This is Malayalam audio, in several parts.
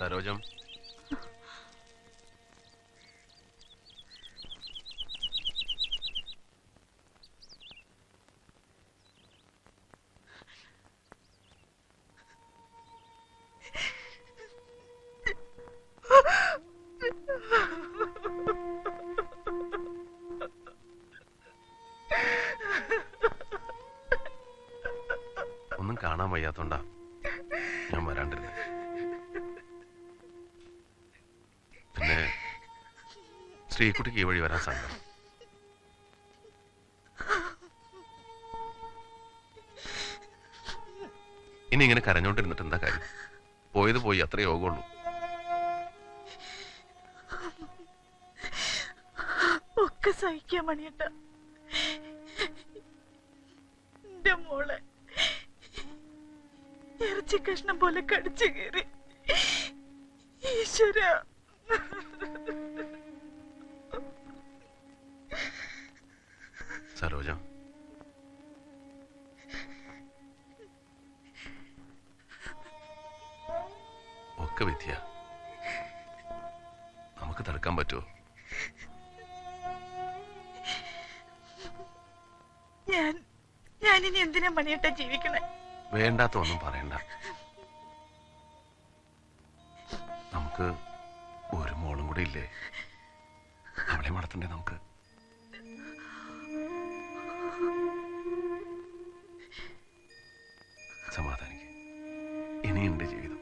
സരോജം, ഒന്നും കാണാൻ വയ്യാത്തോണ്ടാ ഞാൻ വരാണ്ടിരുന്നത്. പിന്നെ ശ്രീകുട്ടിക്ക് ഈ വഴി വരാൻ സങ്കടം. ഇനി ഇങ്ങനെ കരഞ്ഞോണ്ടിരുന്നിട്ട് എന്താ കാര്യം? പോയത് പോയി, അത്ര യോഗമുള്ളൂ. ഒക്കെ സഹിക്കാൻ മണിയണ്ട. എന്റെ മോളെ ഇറച്ചി കഷ്ണം പോലെ കടിച്ചു കയറി. ഈശ്വര, സരോജം, ഒക്കെ വിദ്യ. നമുക്ക് തടുക്കാൻ പറ്റുമോ? ഞാനിനി എന്തിനാ മണിയേട്ടാ ജീവിക്കണേ? വേണ്ടാത്ത ഒന്നും പറയണ്ട. നമുക്ക് ഒരു മോളും കൂടി ഇല്ലേ? അവളെ വളർത്തണ്ടേ നമുക്ക്? സമാധാനിക്ക്, ഇനിയുണ്ട് ജീവിതം.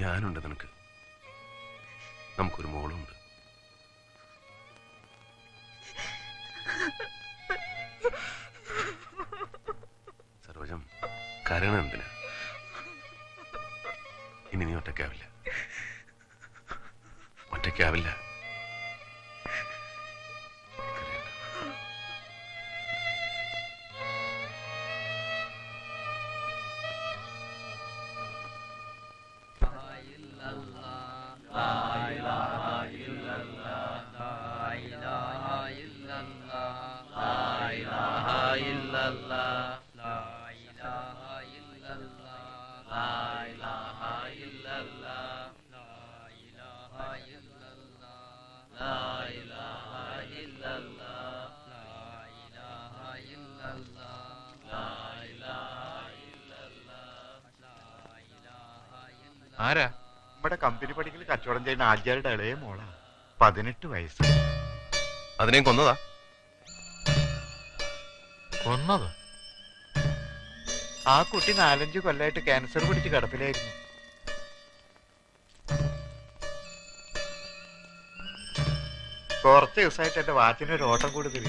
ഞാനുണ്ട് നിനക്ക്. നമുക്കൊരു മോളുണ്ട്. സരോജം, കരണം എന്തിനാ? ഇനി നീ ഒറ്റയ്ക്കാവില്ല, ഒറ്റയ്ക്കാവില്ല. ആരാ? നമ്മുടെ കമ്പനി പഠിക്കൽ കച്ചവടം ചെയ്യുന്ന ആചാരുടെ ഇളയ മോളാ. 18 വയസ്സ്. അതിനെയും കൊന്നതാ? കൊന്നതോ? ആ കുട്ടി 4-5 കൊല്ലായിട്ട് ക്യാൻസർ പിടിച്ച് കിടപ്പിലായിരുന്നു. കുറച്ച് ദിവസമായിട്ട് എന്റെ വാച്ചിനൊരു ഓട്ടം കൂടുതൽ.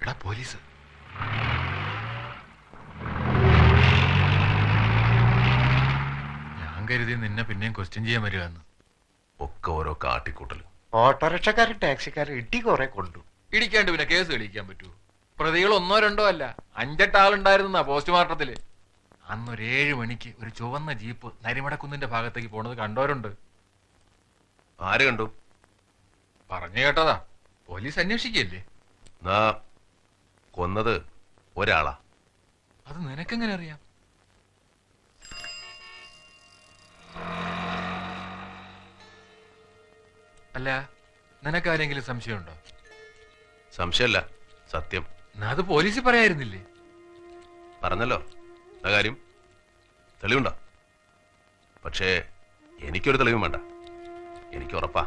എടാ പോലീസ്! ഞാൻ കരുതി നിന്നെ പിന്നെയും ക്വസ്റ്റ്യൻ ചെയ്യാൻ വരുവാന്ന്. ഒക്കെ ഓരോ കാട്ടിക്കൂട്ടൽ. ഓട്ടോറിക്ഷക്കാരും ടാക്സിക്കാരും ഇടി കുറെ കൊണ്ടു. ഇടിക്കാണ്ട് പിന്നെ കേസ് തെളിയിക്കാൻ പറ്റൂ? പ്രതികൾ 1-2 അല്ല, 5-8 ആളുണ്ടായിരുന്ന പോസ്റ്റ്മോർട്ടത്തില്. അന്നൊരു 7 മണിക്ക് ഒരു ചുവന്ന ജീപ്പ് നരിമടക്കുന്നിന്റെ ഭാഗത്തേക്ക് പോണത് കണ്ടവരുണ്ട്. ആര് കണ്ടു? പറഞ്ഞു കേട്ടതാ. പോലീസ് അന്വേഷിക്കല്ലേ? കൊന്നത് ഒരാളാ. അത് നിനക്കെങ്ങനെ അറിയാം? അല്ല, നിനക്കാരെങ്കിലും സംശയമുണ്ടോ? സംശയമല്ല, സത്യം. അത് പോലീസിൽ പറയായിരുന്നില്ലേ? പറഞ്ഞല്ലോ. ആ കാര്യം തെളിവുണ്ടോ? പക്ഷേ എനിക്കൊരു തെളിവും വേണ്ട, എനിക്ക് ഉറപ്പാ.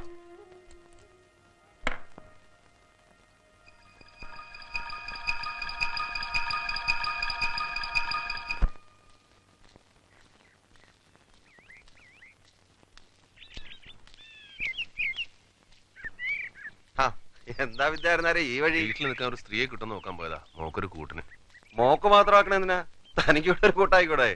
എന്താ വിദ്യാർത്ഥി ഈ വഴി? വീട്ടിൽ നിൽക്കാൻ ഒരു സ്ത്രീയെ കിട്ടുന്ന നോക്കാൻ പോയതാ. മോക്കൊരു കൂട്ടിന്. മോക്ക് മാത്രമാക്കണ എന്തിനാ? തനിക്കൂടെ ഒരു കൂട്ടായിക്കൂടെ?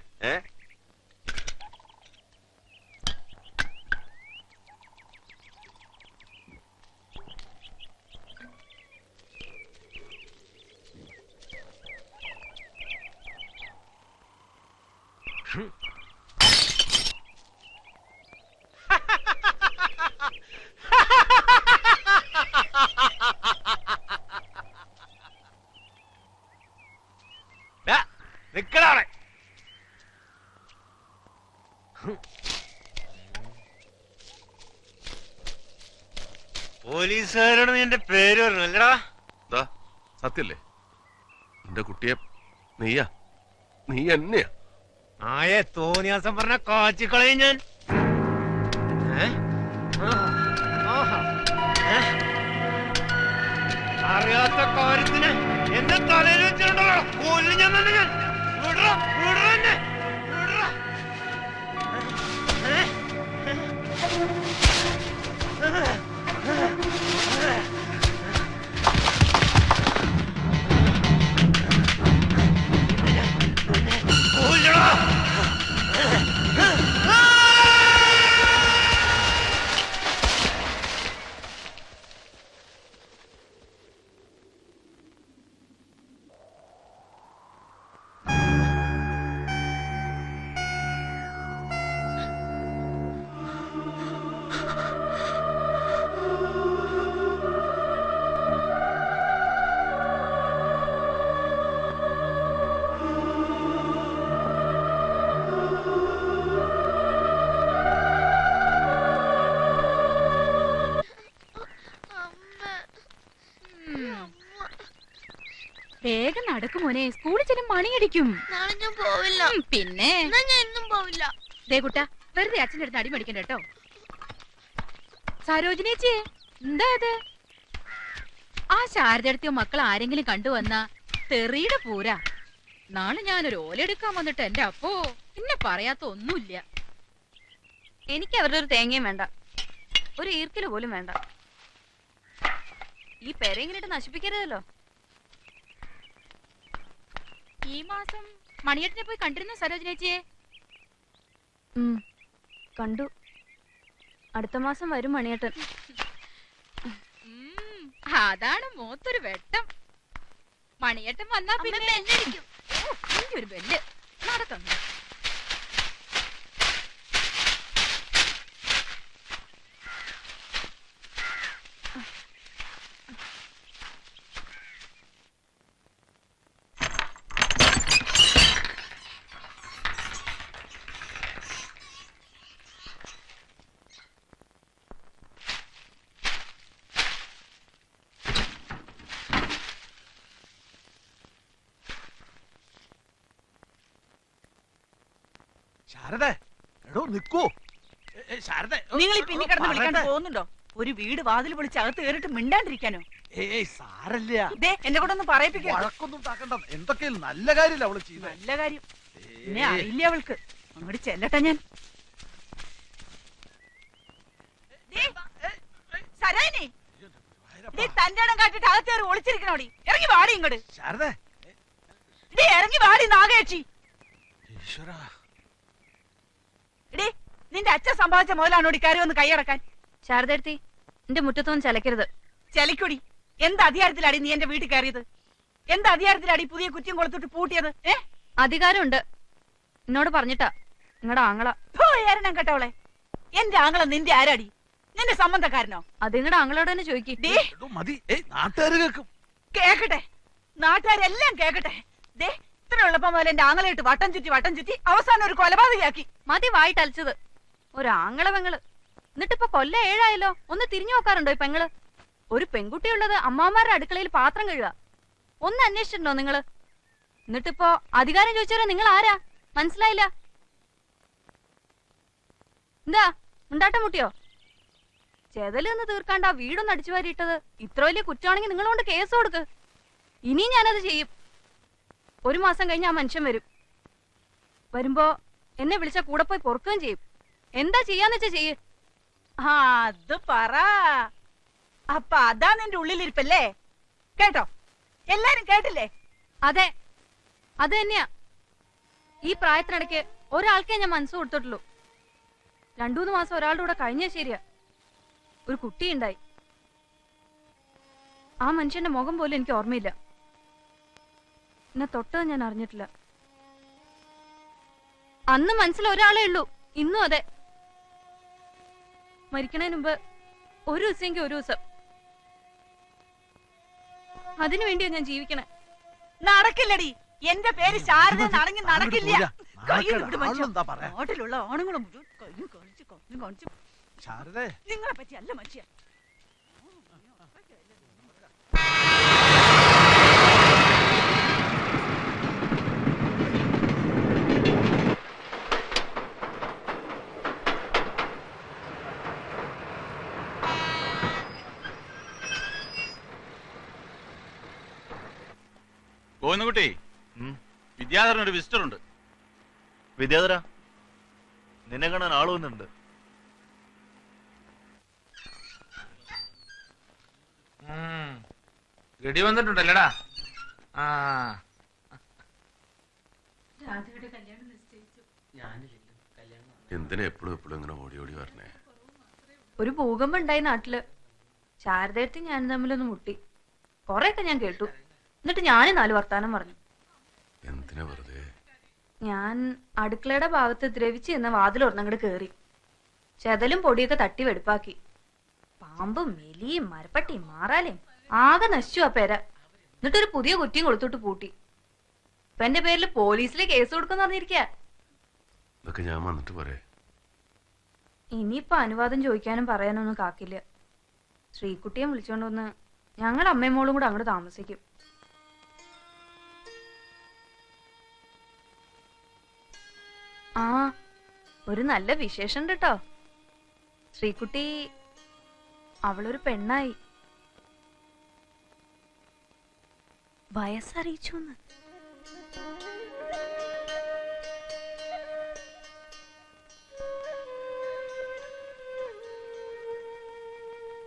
പോലീസുകാരോട് നീ എന്റെ പേര് പറഞ്ഞല്ലടാ. സത്യല്ലേ? എന്റെ കുട്ടിയെ നീയാ, നീ എന്നെയാ. ആയെ തോന്നിയാസം പറഞ്ഞ കാച്ചിക്കളയും ഞാൻ. അറിയാത്ത കാര്യത്തിന് എന്റെ തലയിൽ വെച്ചിട്ടുണ്ടോ കൊല്ലും ഞാൻ തന്നെ. ഞാൻ വിടറ വിടറ എന്നെ വിടറ. വേഗം നടക്കും മോനെ, സ്കൂളിൽ ചെല്ലും മണിയടിക്കും. നാളെ ഞാൻ പോവില്ല. പിന്നെ ഞാൻ എന്നും പോവില്ല. ദേ കുട്ടാ, വെറുതെ അച്ഛൻ്റെ അടുത്ത് അടി മേടിക്കണ്ട കേട്ടോ. സരോജിനേച്ചിയെ എന്താ അത്? ആ ശാരദയോ മക്കൾ ആരെങ്കിലും കണ്ടുവന്നാ തെറിയുടെ പൂരാ. നാളെ ഞാനൊരു ഓലെടുക്കാൻ വന്നിട്ട് എന്റെ അപ്പോ പിന്നെ പറയാത്ത ഒന്നുമില്ല. എനിക്ക് അവരുടെ ഒരു തേങ്ങയും വേണ്ട, ഒരു ഈർക്കില് പോലും വേണ്ട. ഈ പേരെ ഇങ്ങനെ നശിപ്പിക്കരുതല്ലോ. ഈ മാസം മണിയേട്ടനെ പോയി കണ്ടിരുന്നു സരോജിനേച്ചിയെ? കണ്ടു. അടുത്ത മാസം വരും മണിയേട്ടൻ. അതാണ് മൂത്തൊരു വെട്ടം. മണിയേട്ടൻ വന്നാ പിന്നെ ഒരു ബെല്ല് നടക്കുന്നു. ശാരദ, എടോ നിക്കൂ. ശാരദ, നിങ്ങൾ ഈ പിന്നെ കിടന്ന് വിളിക്കാണ്ട് പോകുന്നുണ്ടോ? ഒരു വീട് വാതിൽ വിളിച്ച് അകത്ത് കയറിട്ട് മിണ്ടാണ്ടിരിക്കാനോ? ഏയ് സാരല്ല, എന്നെ കൂടെ ഒന്ന് പറയിപ്പിക്കോ. വഴക്കൊന്നും ഉണ്ടാക്കണ്ട. എന്തൊക്കെയും നല്ല കാര്യമില്ല അവള് ചെയ്യുന്നത്. നല്ല കാര്യം. എന്നെ അറിയില്ല അവൾക്ക്. അങ്ങോട്ട് ചെല്ലട്ടെ ഞാൻ. തന്റെ ഇടം കാട്ടിട്ട് അകത്ത് കയറി ഒളിച്ചിരിക്കണോടി. ഇറങ്ങി വാടി ഇങ്ങോട്ട്. ശാരദ, ഇറങ്ങി വാടി നാഗേച്ചി. ഈശ്വരാ, നിന്റെ അച്ഛൻ സംഭവിച്ച മുതലാണോടി കയറി ഒന്ന് കൈയടക്കാൻ? ശാരദത്തി, എന്റെ മുറ്റത്തൊന്നും ചലക്കരുത്. ചലിക്കൊടി. എന്ത് അധികാരത്തിലാടി നീ എന്റെ വീട്ടിൽ കയറിയത്? എന്ത് അധികാരത്തിലാടി പുതിയ കുറ്റിയും കൊളുത്തിട്ട് പൂട്ടിയത്? അധികാരമുണ്ട്. എന്നോട് പറഞ്ഞിട്ടാ നിങ്ങളുടെ ആങ്ങള. ഏരണം കേട്ടവളെ. എന്റെ ആങ്ങള നിന്റെ ആരാടി? നിന്റെ സംബന്ധക്കാരനോ? അത് നിങ്ങളുടെ ആങ്ങളോട് തന്നെ ചോദിക്കും. മതി. നാട്ടുകാര് കേൾക്കും. കേക്കട്ടെ, നാട്ടുകാരെല്ലാം കേക്കട്ടെ. ഇത്ര എളുപ്പം പോലെ എന്റെ ആങ്ങളയിട്ട് വട്ടം ചുറ്റി അവസാനം ഒരു കൊലപാതകയാക്കി. മതി വായിട്ടലച്ചത്. ഒരാങ്ങള പെങ്ങള്. എന്നിട്ടിപ്പോ കൊല്ലം 7 ആയല്ലോ. ഒന്ന് തിരിഞ്ഞു നോക്കാറുണ്ടോ ഈ പെങ്ങള്? ഒരു പെൺകുട്ടിയുള്ളത് അമ്മാമാരുടെ അടുക്കളയിൽ പാത്രം കഴുകുക. ഒന്ന് അന്വേഷിച്ചിട്ടുണ്ടോ നിങ്ങള്? എന്നിട്ടിപ്പോ അധികാരം ചോദിച്ചാലോ നിങ്ങൾ ആരാ? മനസ്സിലായില്ല. എന്താ ഉണ്ടാട്ടം മുട്ടിയോ? ചെതലൊന്ന് തീർക്കാണ്ട് ആ വീടൊന്ന് അടിച്ചു വാരിയിട്ടത് ഇത്ര വലിയ കുറ്റമാണെങ്കിൽ നിങ്ങളോണ്ട് കേസ് കൊടുക്ക്. ഇനി ഞാനത് ചെയ്യും. 1 മാസം കഴിഞ്ഞ് ആ മനുഷ്യൻ വരും. വരുമ്പോ എന്നെ വിളിച്ച കൂടെ പോയി പൊറുക്കുകയും ചെയ്യും. എന്താ ചെയ്യാന്ന് വെച്ചാ ചെയ്യ്. അത് പറ. അപ്പൊ അതാ നിന്റെ ഉള്ളിലിരിപ്പല്ലേ? കേട്ടോ? എല്ലാരും കേട്ടില്ലേ? അതെ, അത് തന്നെയാ. ഈ പ്രായത്തിനിടയ്ക്ക് ഒരാൾക്കേ ഞാൻ മനസ്സ് കൊടുത്തിട്ടുള്ളൂ. 2-3 മാസം ഒരാളുടെ കൂടെ കഴിഞ്ഞാൽ ശരിയാ. ഒരു കുട്ടിയുണ്ടായി. ആ മനുഷ്യന്റെ മുഖം പോലും എനിക്ക് ഓർമ്മയില്ല. എന്നെ തൊട്ടത് ഞാൻ അറിഞ്ഞിട്ടില്ല. അന്ന് മനസ്സിൽ ഒരാളേ ഉള്ളൂ. ഇന്നും അതെ. മരിക്കണതിന് മുമ്പ് ഒരു ദിവസമെങ്കിൽ ഒരു ദിവസം അതിനു വേണ്ടിയാ ഞാൻ ജീവിക്കണേ. നടക്കില്ലടി. എന്റെ പേര് ശാരദ. നടക്കില്ല. നാട്ടിലുള്ള ആണുങ്ങളും നിങ്ങളെ പറ്റി അല്ല മനുഷ്യ. കോന്നുകുട്ടി, വിദ്യാധരൻ ഒരു വിസിറ്റർ ഉണ്ട്. വിദ്യാധര, നിന്നെ കാണാൻ ആള് വന്നിട്ടുണ്ട്. ഗഡി വന്നിട്ടുണ്ടല്ലേടാ. ആ എന്തിനാ എപ്പോഴും എപ്പോഴും ഇങ്ങനെ ഓടി ഓടി വരണേ? ഒരു ഭൂകമ്പം ഉണ്ടായി നാട്ടില്. ശാരദയത്തി ഞാൻ തമ്മിലൊന്ന് മുട്ടി. കൊറേയൊക്കെ ഞാൻ കേട്ടു. എന്നിട്ട് ഞാൻ 4 വർത്താനം പറഞ്ഞു. എന്തിനാ വെറുതെ? ഞാൻ അടുക്കളയുടെ ഭാഗത്ത് ദ്രവിച്ച് എന്ന വാതിലൊരെണ്ണങ്ങട് കേറി. ചെതലും പൊടിയൊക്കെ തട്ടി വെടുപ്പാക്കി. പാമ്പും എലിയും മരപ്പട്ടിയും മാറാലേയും ആകെ നശിച്ചു ആ പേര. എന്നിട്ടൊരു പുതിയ കുറ്റിയും കൊടുത്തിട്ട് പൂട്ടി. ഇപ്പൊ എന്റെ പേരിൽ പോലീസിലെ കേസ് കൊടുക്കുന്ന പറഞ്ഞിരിക്ക. ഇതൊക്കെ ഞാൻ വന്നിട്ട് പറയേ. ഇനിയിപ്പൊ അനുവാദം ചോദിക്കാനും പറയാനൊന്നും കാക്കില്ല. ശ്രീകുട്ടിയെ വിളിച്ചോണ്ട് വന്ന് ഞങ്ങൾ അമ്മയും മോളും കൂടെ അങ്ങോട്ട് താമസിക്കും. ആ, ഒരു നല്ല വിശേഷം ഉണ്ട് കേട്ടോ. ശ്രീകുട്ടി അവളൊരു പെണ്ണായി. വയസ്സറിയിച്ചു.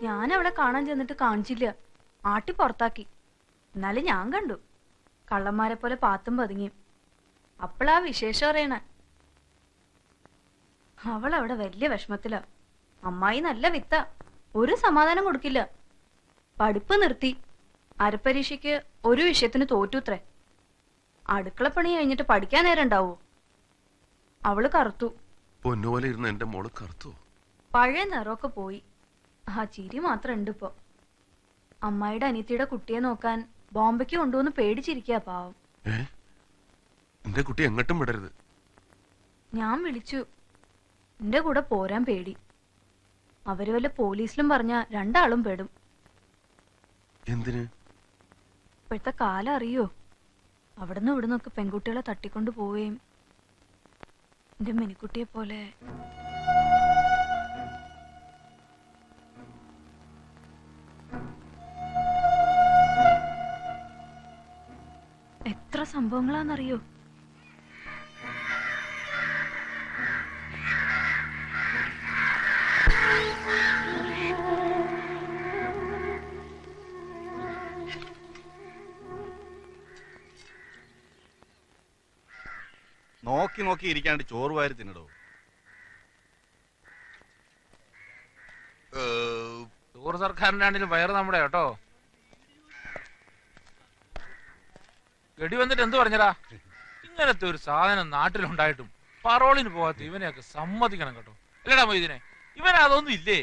ഞാൻ അവളെ കാണാൻ ചെന്നിട്ട് കാണിച്ചില്ല. ആട്ടി പുറത്താക്കി. എന്നാലും ഞാൻ കണ്ടു, കള്ളന്മാരെ പോലെ പാത്തും പതുങ്ങിയും. അപ്പളാ വിശേഷം അറിയണേ. അവളവിടെ വലിയ വിഷമത്തിലാ. അമ്മായി നല്ല വിത്ത, ഒരു സമാധാനം കൊടുക്കില്ല. പഠിപ്പ് നിർത്തി. അരപ്പരീക്ഷയ്ക്ക് ഒരു വിഷയത്തിന് തോറ്റുത്രേ. അടുക്കളപ്പണി കഴിഞ്ഞിട്ട് പഠിക്കാൻ നേരം ഉണ്ടാവോ? അവള് കറുത്തു. പൊന്നുപോലെ ഇരുന്ന് എന്റെ മോള് കറുത്തു. പഴയ നിറമൊക്കെ പോയി. ആ ചിരി മാത്രം ഉണ്ട് ഇപ്പൊ. അമ്മായിയുടെ അനിയത്തിയുടെ കുട്ടിയെ നോക്കാൻ ബോംബെക്ക് കൊണ്ടുവന്ന് പേടിച്ചിരിക്കുക പാവം. എന്റെ കുട്ടി എങ്ങോട്ടും വിടരുത്. ഞാൻ വിളിച്ചു. എന്റെ കൂടെ പോരാൻ പേടി. അവര് വല്ല പോലീസിലും പറഞ്ഞ 2 ആളും പെടും. എന്തിന്? ഇപ്പോഴത്തെ കാലം അറിയോ? അവിടുന്ന് ഇവിടുന്നൊക്കെ പെൺകുട്ടികളെ തട്ടിക്കൊണ്ടു പോവുകയും എന്റെ മിനിക്കുട്ടിയെ പോലെ. എത്ര സംഭവങ്ങളാന്നറിയോ? നോക്കി നോക്കി ഇരിക്കാണ്ട് ചോറ് വാരി തിന്നിടോ. ചോറ് സർക്കാരിന്റെ ആണെങ്കിലും വയറ് നമ്മുടെ കേട്ടോ. ഗഡി വന്നിട്ട് എന്ത് പറഞ്ഞടാ? ഇങ്ങനത്തെ ഒരു സാധനം നാട്ടിലുണ്ടായിട്ടും പറോളിന് പോകാത്ത ഇവനെയൊക്കെ സമ്മതിക്കണം കേട്ടോ. അല്ലടാ മൊയ്തീനെ, ഇവനതൊന്നും ഇല്ലേ?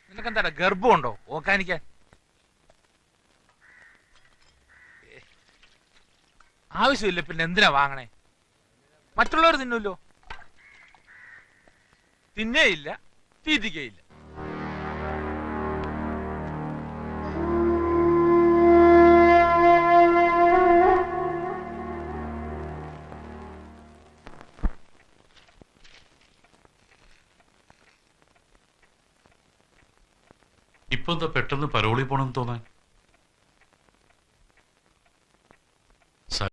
നിനക്കെന്താ ഗർഭമുണ്ടോ ഓക്കാനിക്കാൻ? ആവശ്യമില്ല പിന്നെ എന്തിനാ വാങ്ങണേ? മറ്റുള്ളവർ തിന്നൂല്ലോ. തിന്നേയില്ല, തീറ്റിക്കയില്ല. ഇപ്പൊ എന്താ പെട്ടെന്ന് പരോളി പോണെന്ന് തോന്നാൻ?